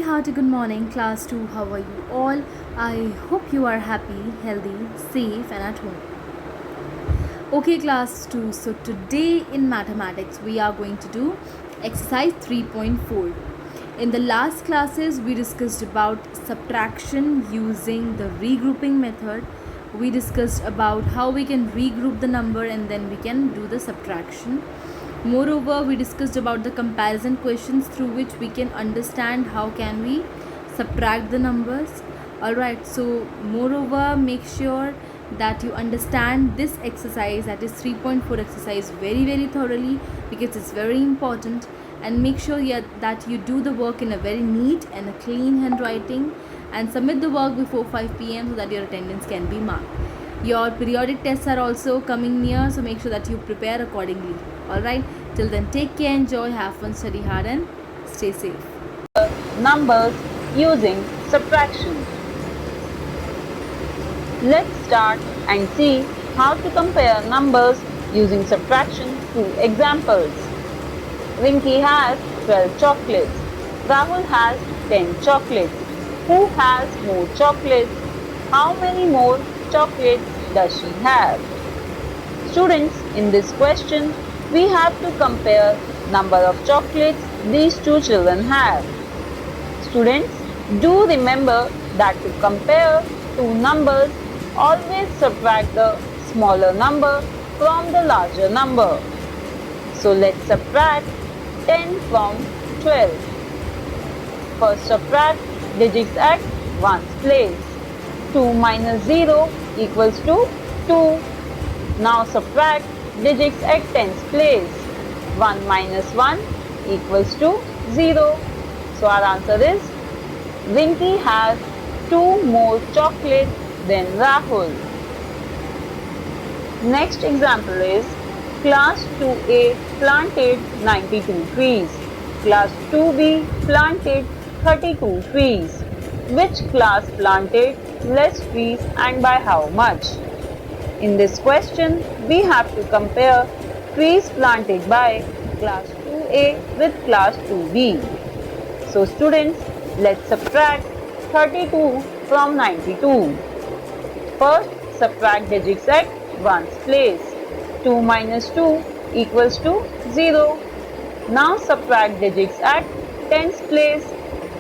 hearty good morning, class 2. How are you all? I hope you are happy, healthy, safe, and at home. Okay, class 2. So, today in mathematics, we are going to do exercise 3.4. In the last classes, we discussed about subtraction using the regrouping method. We discussed about how we can regroup the number and then we can do the subtraction. Moreover, we discussed about the comparison questions through which we can understand how can we subtract the numbers. Alright, so moreover, make sure that you understand this exercise, that is 3.4 exercise, very thoroughly, because it's very important, and make sure that you do the work in a very neat and a clean handwriting and submit the work before 5 p.m. so that your attendance can be marked. Your periodic tests are also coming near, so make sure that you prepare accordingly. Alright, till then, take care, enjoy, have fun, study hard, and stay safe. Numbers using subtraction. Let's start and see how to compare numbers using subtraction through examples. Rinki has 12 chocolates. Rahul has 10 chocolates. Who has more chocolates? How many more chocolates does she have? Students, in this question, we have to compare number of chocolates these two children have. Students, do remember that to compare two numbers, always subtract the smaller number from the larger number. So let's subtract 10 from 12. First subtract digits at ones place. 2 minus 0 equals to 2. Now subtract digits at tens place. 1 minus 1 equals to 0. So our answer is Rinki has 2 more chocolates than Rahul. Next example is Class 2A planted 92 trees. Class 2B planted 32 trees. Which class planted less trees and by how much? In this question, we have to compare trees planted by class 2A with class 2B. So students, let's subtract 32 from 92. First, subtract digits at ones place. 2 minus 2 equals to 0. Now subtract digits at tens place.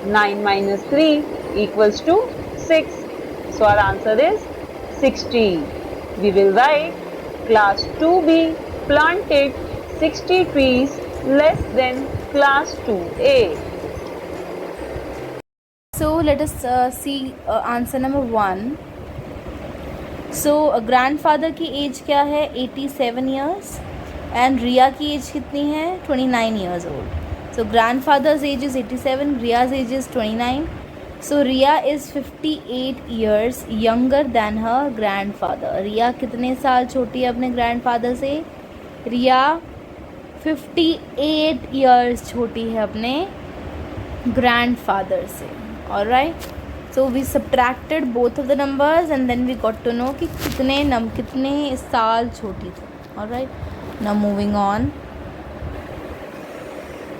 9 minus 3 equals to 6. So our answer is 60. We will write class 2B planted 60 trees less than class 2A. So let us see answer number 1. So grandfather की as क्या है? 87 years and रिया की as कितनी है? 29 years old. So grandfather's age is 87, Riya's age is 29. So Riya is 58 years younger than her grandfather. रिया कितने साल छोटी है अपने grandfather से? रिया 58 years छोटी है अपने grandfather से. Alright. So we subtracted both of the numbers and then we got to know कि कितने साल छोटी थी. Alright. Now moving on.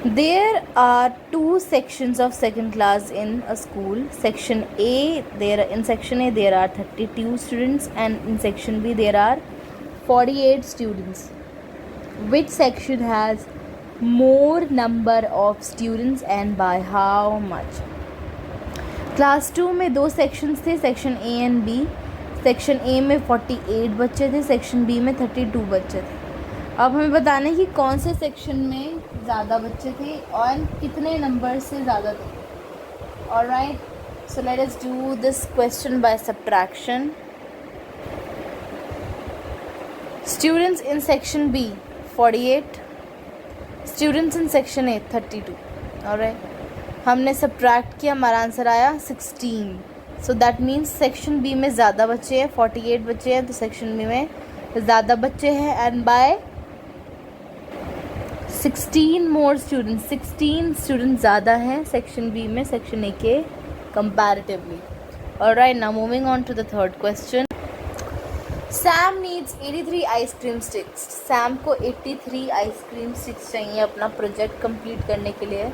There are two sections of second class in a school. Section A, in section A there are 32 students and in section B there are 48 students. Which section has more number of students and by how much? Class 2 में दो sections थे, section A and B. Section A में 48 बच्चे थे, section B में 32 बच्चे थे. अब हमें बताना है कि कौन से सेक्शन में ज़्यादा बच्चे थे और कितने नंबर से ज़्यादा थे. Alright, so let us do this question by subtraction. Students in section B 48, students in section A 32. Alright, हमने सब्ट्रैक्ट किया, हमारा आंसर आया 16. So that means section B में ज़्यादा बच्चे हैं, 48 बच्चे हैं, तो सेक्शन B में ज़्यादा बच्चे हैं and by 16 more students. 16 student ज़्यादा हैं सेक्शन B में सेक्शन A के comparatively. Alright, now moving on to the third question. Sam needs 83 ice cream sticks. Sam को 83 आइसक्रीम स्टिक्स चाहिए अपना प्रोजेक्ट कंप्लीट करने के लिए.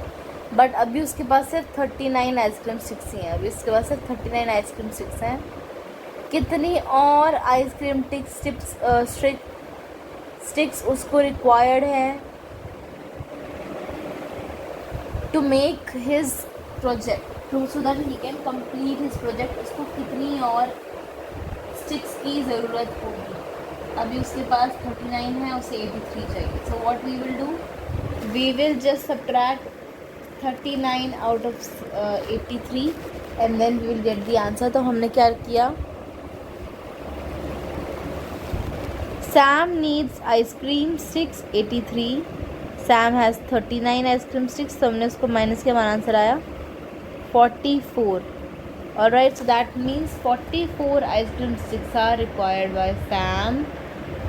बट अभी उसके पास सिर्फ 39 आइसक्रीम स्टिक्स ही हैं। अभी उसके पास सिर्फ 39 आइसक्रीम स्टिक्स हैं। कितनी और आइसक्रीम स्टिक्स उसको रिक्वायर्ड है to make his project, to so that he can complete his project. उसको कितनी और स्टिक्स की ज़रूरत होगी? अभी उसके पास 39 है, उसे 83 चाहिए। So what we will do, we will just subtract 39 out of 83 and then we will get the answer. तो हमने क्या किया, Sam needs ice cream sticks 83. Sam has 39 ice cream sticks. तो हमने उसको माइनस किया, हमारा आंसर आया 44. Alright, so that means 44 ice cream sticks are required by Sam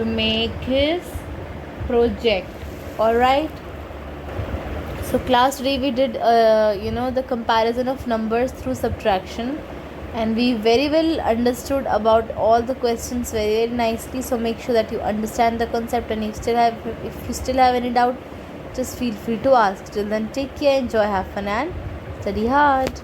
to make his project. Alright. So class today we did the comparison of numbers through subtraction, and we very well understood about all the questions very, very nicely. So make sure that you understand the concept, and if you still have any doubt, just feel free to ask. Till then, take care, enjoy, have fun, and study hard.